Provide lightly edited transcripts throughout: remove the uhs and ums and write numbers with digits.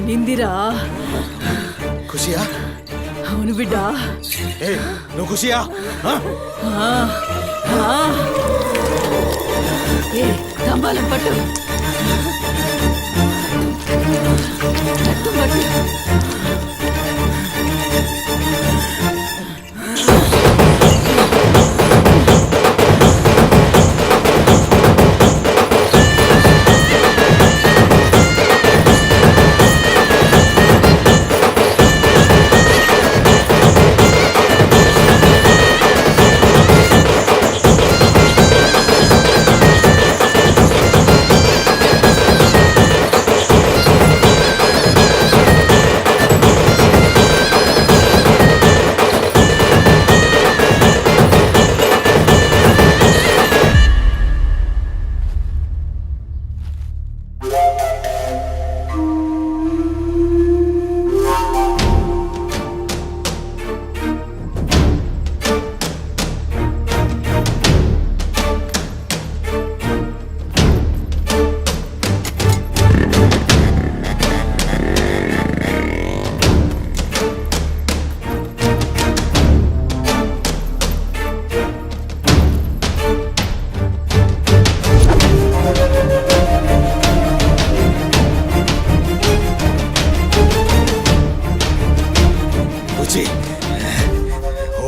నిందిరా. ఖుషియా? అవును బిడ్డ. నువ్వు ఖుషియా? తంబాలం పట్టు పట్టు.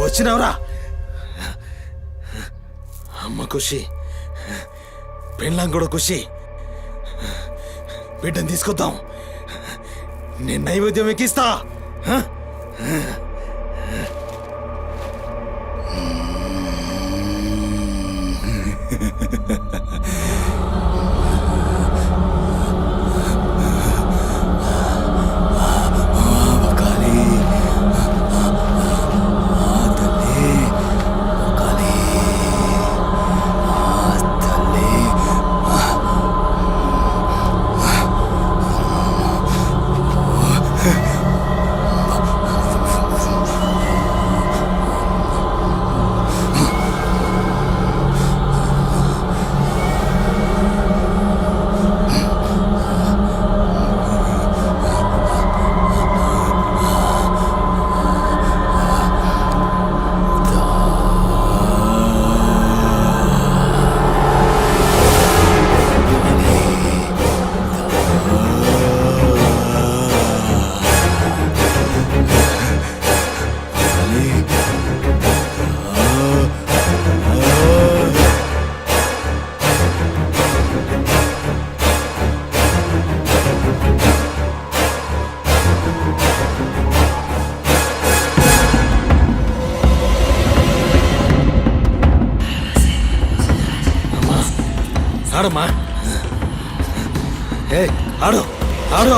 వచ్చినవరా? అమ్మ ఖుషి, పెళ్ళాం కూడా ఖుషి. బిడ్డను తీసుకొద్దాం, నేను నైవేద్యం ఎక్కిస్తా. ఆడమ్మా, ఆడు ఆడు.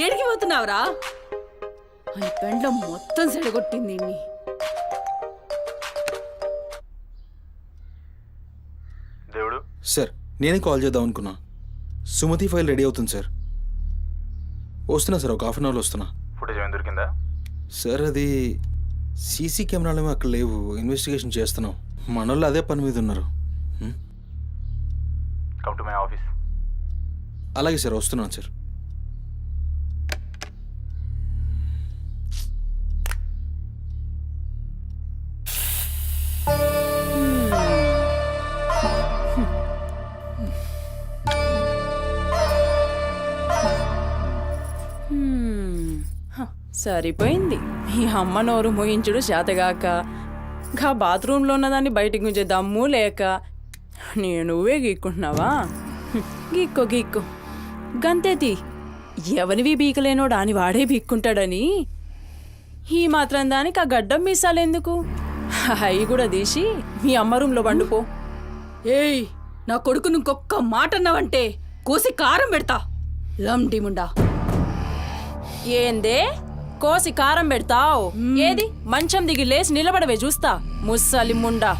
ఏడికి పోతున్నావురా? అని పెండ్లం మొత్తం సెడగొట్టింది. దేవుడు సార్, నేనే కాల్ చేద్దాం అనుకున్నా. సుమతి ఫైల్ రెడీ అవుతుంది సార్. వస్తున్నా సార్, ఒక హాఫ్ అన్ అవర్లో వస్తున్నా. ఫుటేజ్ ఏమైనా దొరికిందా? సార్, అది సీసీ కెమెరాలు ఏమో అక్కడ లేవు. ఇన్వెస్టిగేషన్ చేస్తున్నాం. మనోళ్ళు అదే పని మీద ఉన్నారు. Come to my office. అలాగే సార్, వస్తున్నాను సార్. సరిపోయింది. ఈ అమ్మ నోరు మోయించుడు చేతగాక, గా బాత్రూంలో ఉన్నదాన్ని బయటికి గుంజే దమ్ము లేక నువ్వే గీక్కుంటున్నావా? గీక్కో గీక్కో గంతేతి. ఎవరివి బీకలేనోడా అని వాడే బీక్కుంటాడని ఈ మాత్రం దానికి ఆ గడ్డం మీసాలెందుకు? అవి కూడా తీసి మీ అమ్మ రూంలో పండుకో. ఏయ్, నా కొడుకు ఇంకొక్క మాట అన్నావంటే కోసి కారం పెడతా. లండిముండా. ఏందే కోసి కారం పెడతావు? ఏది మంచం దిగి లేచి నిలబడవే చూస్తా, ముస్సలి ముండా.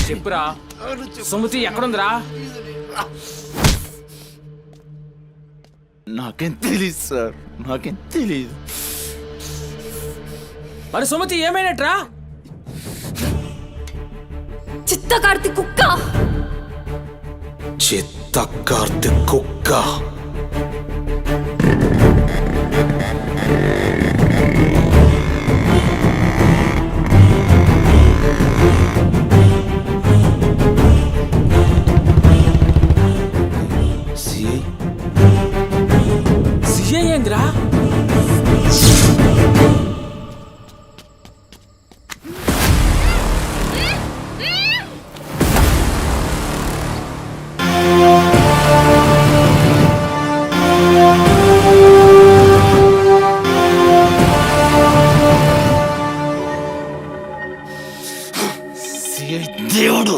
చెప్పురా, సుమతి ఎక్కడుందిరా? నాకేం తెలీదు సార్, నాకేం తెలీదు. మరి సుమతి ఏమైనట్రా? చిత్త కార్తీక్ కుక్క. చిత్త కార్తీక్ కుక్క. ఏంద్రా దేవుడు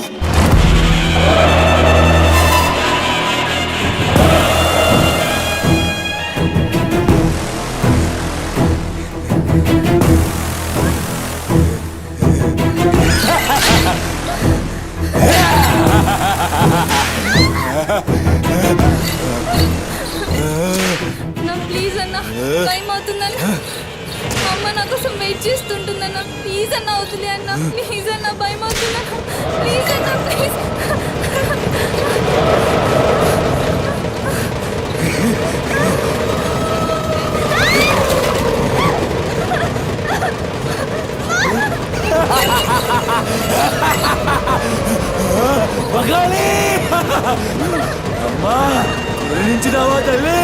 నా ప్లీజ్ అన్న టైం అవుతుందన్న అమ్మ నా కోసం వెయిట్ చేస్తుంటుందన్న ప్లీజ్ అన్న వదిలే అన్న ప్లీజ్ అన్న భయం అవుతుందన్న ప్లీజ్ అన్న ప్లీజ్ పగాలి అమ్మా గురించినావా తల్లి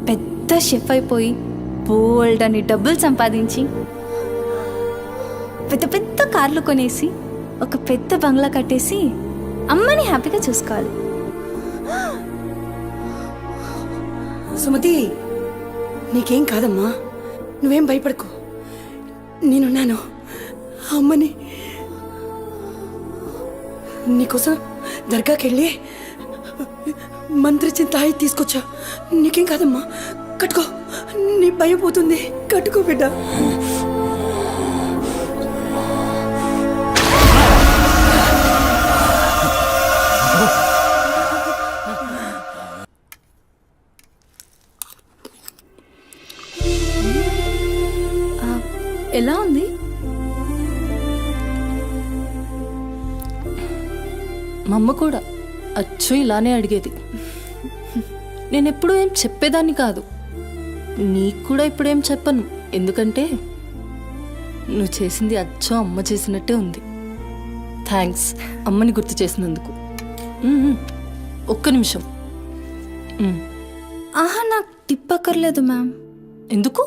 పెద్ద షెఫ్ అయిపోయి బోల్డ్ అని డబ్బులు సంపాదించి పెద్ద పెద్ద కార్లు కొనేసి ఒక పెద్ద బంగ్లా కట్టేసి అమ్మని హ్యాపీగా చూసుకోవాలి. సుమతి నీకేం కాదమ్మా, నువ్వేం భయపడకు, నేనున్నాను. అమ్మని నీకోసం దర్గాకి వెళ్ళి మంత్రిచిన తాయి తీసుకొచ్చా. నీకేం కాదమ్మా, కట్టుకో, నీ భయం పోతుంది. కట్టుకో బిడ్డ. ఎలా ఉంది? మా అమ్మ కూడా అచ్చు ఇలానే అడిగేది. నేనెప్పుడూ ఏం చెప్పేదాన్ని కాదు, నీకు కూడా ఇప్పుడేం చెప్పను. ఎందుకంటే నువ్వు చేసింది అచ్చు అమ్మ చేసినట్టే ఉంది. థ్యాంక్స్ అమ్మని గుర్తు చేసినందుకు. ఒక్క నిమిషం. ఆహా, నాకు టిప్ అక్కర్లేదు మ్యామ్. ఎందుకు?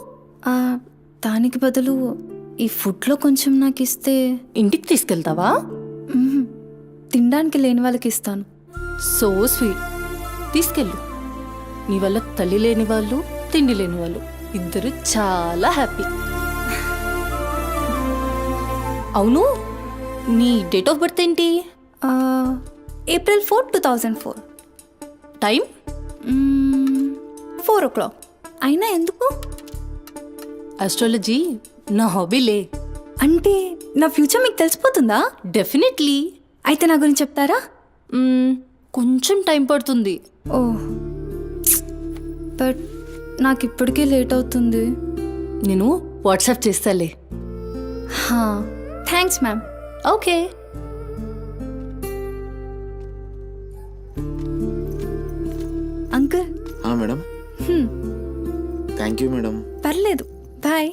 దానికి బదులు ఈ ఫుడ్లో కొంచెం నాకు ఇస్తే. ఇంటికి తీసుకెళ్తావా? తినడానికి లేని వాళ్ళకి ఇస్తాను. So sweet. తీసుకెళ్ళు. నీ వల్ల తల్లి లేని వాళ్ళు, తిండి లేని వాళ్ళు ఇద్దరు చాలా హ్యాపీ. అవును, నీ డేట్ ఆఫ్ బర్త్ ఏంటి? April 4, 2004. టైం? 4 o'clock. అయినా ఎందుకు? ఆస్ట్రాలజీ నా హాబీలే. అంటే నా ఫ్యూచర్ మీకు తెలిసిపోతుందా? డెఫినెట్లీ. అయితే నా గురించి చెప్తారా? కొంచెం టైం పడుతుంది. ఓ బట్ నాకు ఇప్పటికే లేట్ అవుతుంది. నేను వాట్సాప్ చేస్తాలే. Thanks ma'am. Okay. Uncle. Madam. Thank you madam. పర్లేదు, బాయ్.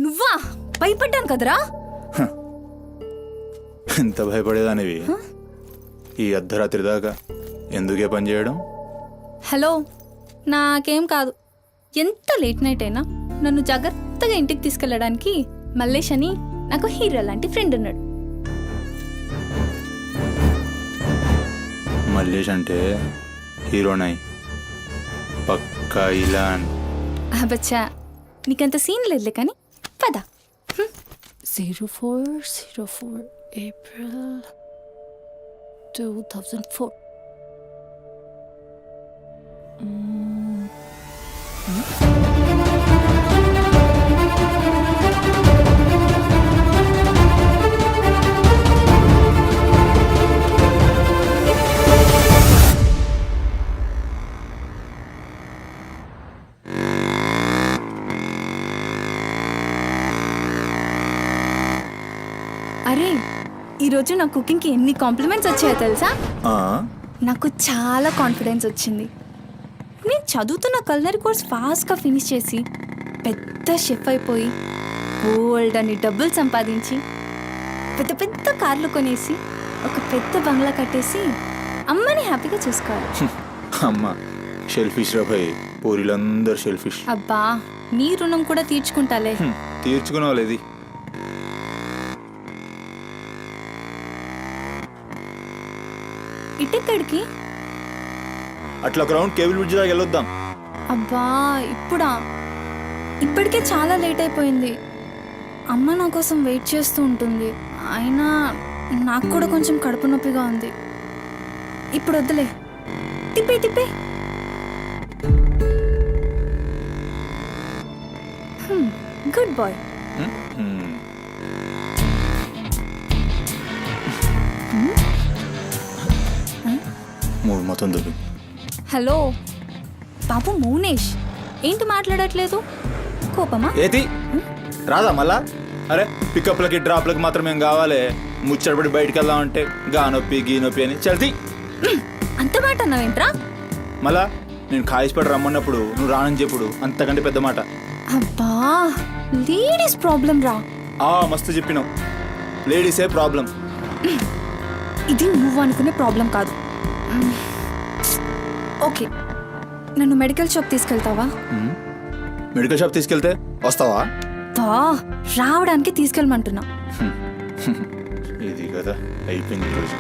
నువ్వా? భయపడ్డాను కదరా. ఎంత భయపడేదానివి ఈ అర్ధరాత్రి దాకా ఎందుకే పని చేయడం? హలో, నాకేం కాదు. ఎంత లేట్ నైట్ అయినా నన్ను జాగ్రత్తగా ఇంటికి తీసుకెళ్ళడానికి మల్లేష్ అని నాకు హీరో లాంటి ఫ్రెండ్ ఉన్నాడు. మల్లేష్ అంటే హీరోనై పక్కా ఇలాన్. బచ్చా, నీకంత సీన్ లేదులే కానీ పద. 0404 April 2004. అరే, ఈరోజు నా కుకింగ్కి ఎన్ని కాంప్లిమెంట్స్ వచ్చాయో తెలుసా? నాకు చాలా కాన్ఫిడెన్స్ వచ్చింది. నేను చదువుతున్న కల్నరీ కోర్స్ ఫాస్ట్గా ఫినిష్ చేసి పెద్ద షెఫ్ అయిపోయి గోల్డ్ అని డబ్బులు సంపాదించి పెద్ద పెద్ద కార్లు కొనేసి ఒక పెద్ద బంగ్లా కట్టేసి అమ్మని హ్యాపీగా చూసుకోవాలి. అమ్మ షెల్ఫిష్ రాబాయి, పూరిలందరూ షెల్ఫిష్. అబ్బా, నీ రుణం కూడా తీర్చుకుంటాలే. తీర్చుకునేవాళ్ళేది. ఇటెక్కడికి? అట్లా గ్రౌండ్ కేబుల్ బ్రిడ్జ్ దాకా వెళ్ళొద్దాం. అబ్బా, ఇప్పుడా? ఇప్పటికే చాలా లేట్ అయిపోయింది. అమ్మ నా కోసం వెయిట్ చేస్తూ ఉంటుంది. అయినా నాకు కూడా కొంచెం కడుపు నొప్పిగా ఉంది. ఇప్పుడు వద్దులే, తిప్పే తిప్పే. Good boy. మూడు మొత్తం దొరికి. హలో బాబు మౌనేష్, ఏంటి మాట్లాడట్లేదు? కోపమా? ఏది రాదా మళ్ళా? అరే పికప్లకి డ్రాప్లకి మాత్రం ఏం కావాలి, ముచ్చటపడి బయటికి వెళ్దామంటే గా నొప్పి గీ నొప్పి అని చల్తీ. అంత మాట అన్నావేంట్రా? మళ్ళా నేను కాయిస్పడి రమ్మన్నప్పుడు నువ్వు రానని చెప్పుడు అంతకంటే పెద్ద మాట. అబ్బా, లేడీస్ ప్రాబ్లం రా. మస్తు చెప్పినావు, లేడీసే ప్రాబ్లం. ఇది నువ్వు అనుకునే ప్రాబ్లం కాదు. ఓకే, నన్ను మెడికల్ షాప్ తీసుకెళ్తావా? మెడికల్ షాప్ తీసుకెళ్తే వస్తావా? రావడానికి తీసుకెళ్ళమంటున్నా. ఇది కదా అయిపోయింది రోజు.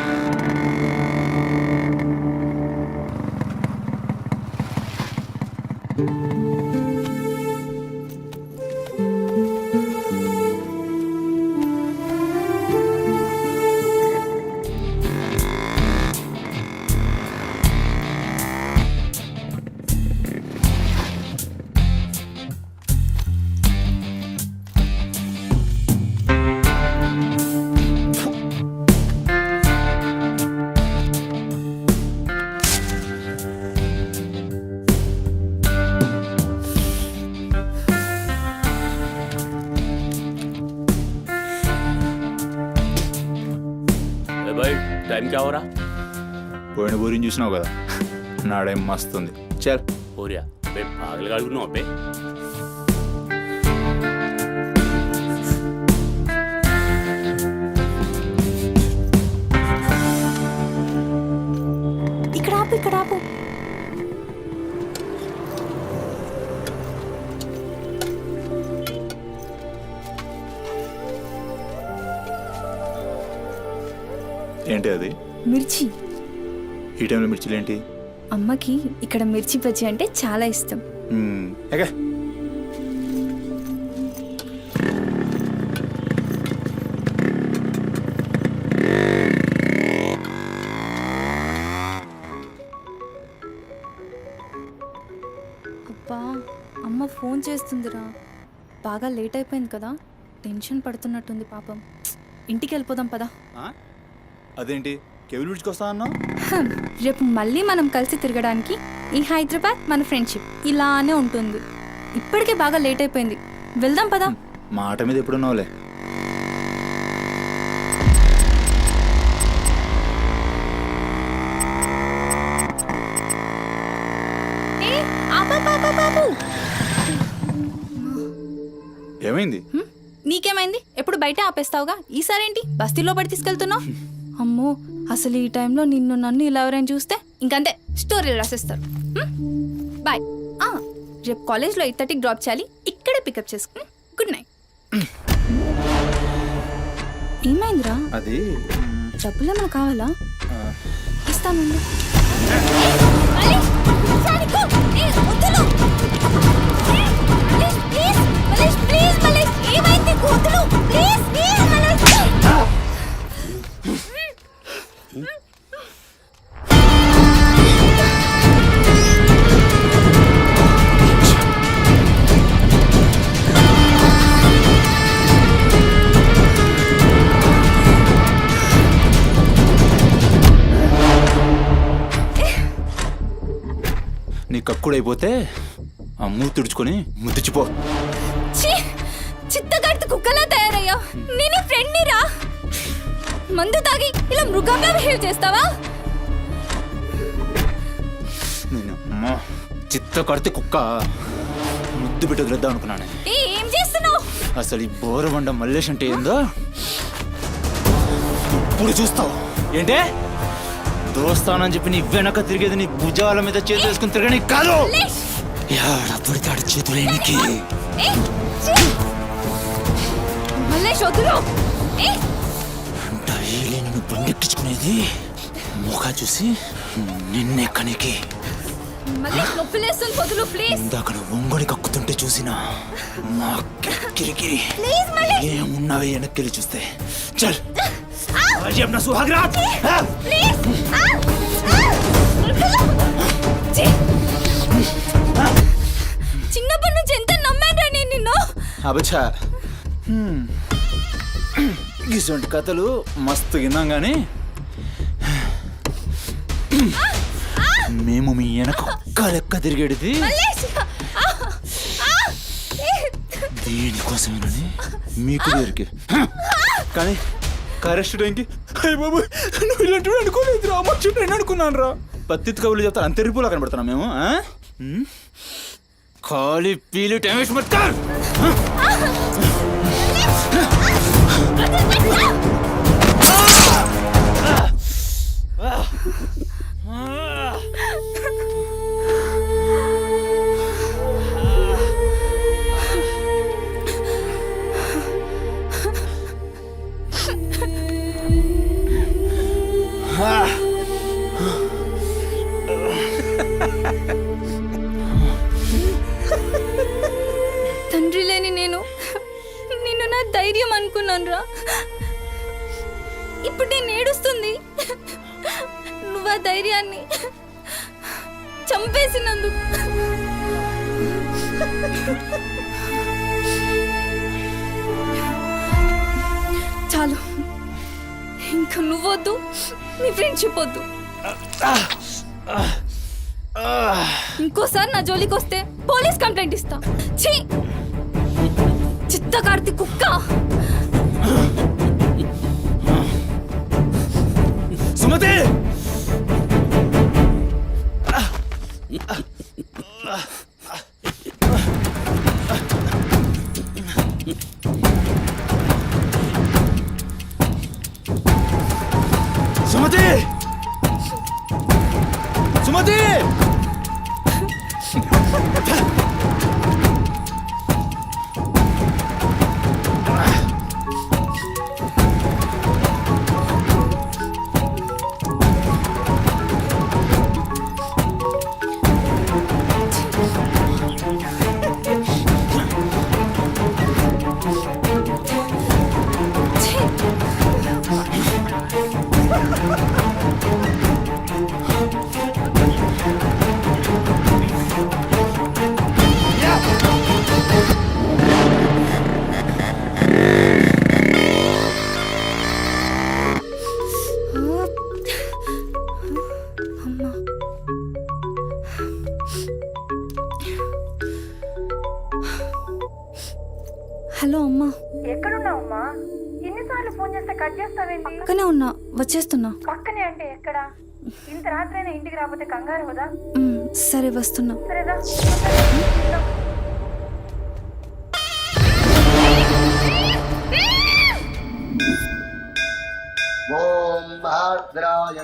टाइम क्या हो रहा? పోయిన బోరిని చూసినావు కదా, నాడేం మస్తుంది. చల్ हो रहा बे पागल गाड़ी नो बे. ఏంటి అది? మిర్చి. ఈ టైంలో మిర్చిలు ఏంటి? అమ్మకి ఇక్కడ మిర్చి బజ్జీ అంటే చాలా ఇష్టం. ఎగా అబ్బా, అమ్మ ఫోన్ చేస్తుందిరా. బాగా లేట్ అయిపోయింది కదా, టెన్షన్ పడుతున్నట్టుంది పాపం. ఇంటికి వెళ్ళిపోదాం పదా. అదేంటి కేబుల్ బ్రిడ్జ్కి వస్తా అన్నా? రేపు మళ్ళీ మనం కలిసి తిరగడానికి ఈ హైదరాబాద్ మన ఫ్రెండ్షిప్ ఇలానే ఉంటుంది. ఇప్పటికే బాగా లేట్ అయిపోయింది, వెళ్దాం పదా. మాట మీద ఎప్పుడున్నావులే. ఏమైంది? నీకేమైంది? ఎప్పుడు బయట ఆపేస్తావుగా, ఈసారేంటి బస్తీలో పడి తీసుకెళ్తున్నావు? అమ్మో, అసలు ఈ టైంలో నిన్ను నన్ను ఇలా ఎవరైనా చూస్తే ఇంకంతే, స్టోరీలు రాసేస్తారు. బాయ్. రేపు కాలేజ్లో 8:30కి డ్రాప్ చేయాలి, ఇక్కడే పికప్ చేసుకుని. Good night. ఏమైందిరా? అది డబ్బులు ఏమైనా కావాలా? ఇస్తాను. నీ కక్కుడైపోతే ఆ మూతి తుడుచుకొని ముద్దుచిపో. చిత్తగడ్త కుక్కలా తయారయ్యా. నేనే ఫ్రెండ్ రా. మందు తాగి ఇలా మృగంగా బిహేవ్ చేస్తావా? చిత్త కడితే కుక్క ముద్దు పెట్టి వదిలేద్దాం అనుకున్నాను. ఏం చేస్తున్నావు? అసలు ఈ బోరబండ మల్లేష్ అంటే ఏందో ఇప్పుడు చూస్తావు. ఏంటే దోస్తానని చెప్పి నీ వెనక తిరిగేది నీ భుజాల మీద చేతులు వేసుకుని తిరగని కాదు. పడితాడు చేతులు నీకు. డైలీ నిన్ను బండెక్కించుకునేది ముఖా చూసి నిన్నెక్కనికి. ఇందాక ఒంగడి కక్కుతుంటే చూసిన మా కిరికిరి ఏమున్నావే వెనక్కి చూస్తే. చల్ अपना सुहाग रात. చిన్నప్పటి నుంచి ఎంత నమ్మాను నేను నిన్ను. అబచ్చా, ఇటువంటి కథలు మస్తు విన్నాం కానీ మేము మీ వెనక ఒక్క లెక్క తిరిగేది దీనికోసమేనని మీకు దొరికి. కానీ కరెస్ట్ టైంకి అయ్య బాబు నువ్వు ఇలాంటి అనుకోలేదు రా, మంచి అనుకున్నాను రా. పత్తిత్ కబుర్లు చెప్తాను అంతే రిపోలా కనబడుతున్నాం మేము. ఖాళీ పీలు టైం వేస్ట్ మత్ కర్. తండ్రి లేని నేను నిన్ను నా ధైర్యం అనుకున్నాను రా. ఇప్పుడు నేను ఏడుస్తుంది నువ్వు ఆ ధైర్యాన్ని చంపేసినందుకు. చాలు, ఇంకా నువ్వొద్దు, నీ ఫ్రెండ్షిప్ వద్దు. ఇంకోసారి నా జోలికి వస్తే పోలీస్ కంప్లైంట్ ఇస్తా. ఛీ, చిత్తకార్తి కుక్క. సుమతి, సుమతి, సుమతి. హలో అమ్మా. ఎక్కడున్నావమ్మా? ఎన్నిసార్లు ఫోన్ చేస్తే కట్ చేస్తావేంటి? పక్కనే ఉన్నా, వచ్చేస్తున్నా. పక్కనే అంటే ఎక్కడ? ఇంత రాత్రైనా ఇంటికి రాకపోతే కంగారు కదా? సరే వస్తున్నా. సరేదా? ఓం భద్రాయ